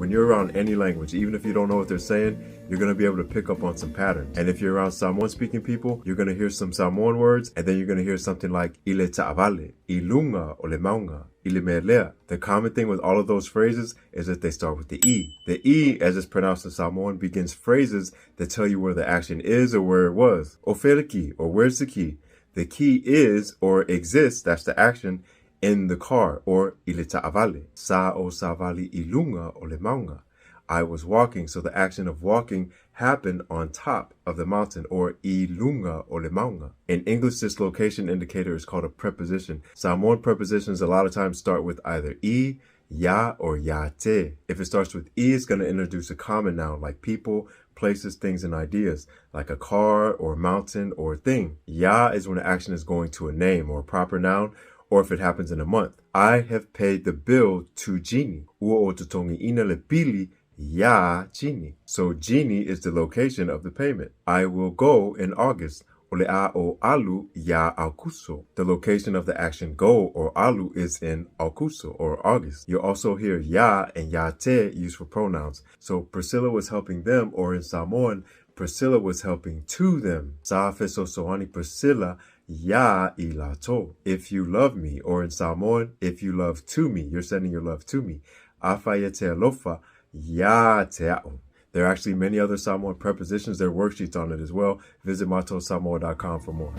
when you're around any language, even if you don't know what they're saying, you're going to be able to pick up on some patterns. And if you're around Samoan speaking people, you're going to hear some Samoan words, and then you're going to hear something like ile ta'avale, ilunga o le maunga, ile melea. The common thing with all of those phrases is that they start with the E. The E, as it's pronounced in Samoan, begins phrases that tell you where the action is or where it was. Oferiki, or where's the key? The key is or exists, that's the action, in the car, or ile ta'avale. Sa o savali ilunga o le maunga. I was walking, so the action of walking happened on top of the mountain, or ilunga o le maunga. In English, this location indicator is called a preposition. Samoan prepositions a lot of times start with either E, ya, or ya te. If it starts with E, it's going to introduce a common noun like people, places, things, and ideas, like a car, or mountain, or thing. Ya is when the action is going to a name or a proper noun, or if it happens in a month. I have paid the bill to Jeannie. Ua o tutongi ina le pili ya Jeannie. So Jeannie is the location of the payment. I will go in August. Ole a o alu ya Augusto. The location of the action go or alu is in Augusto or August. You also hear ya and ya te used for pronouns. So Priscilla was helping them, or in Samoan, Priscilla was helping to them. Sa feso soani Priscilla ya ilato. If you love me, or in Samoan, if you love to me, you're sending your love to me. Afaye te alofa ya te ao. There are actually many other Samoan prepositions. There are worksheets on it as well. Visit matosamoa.com for more.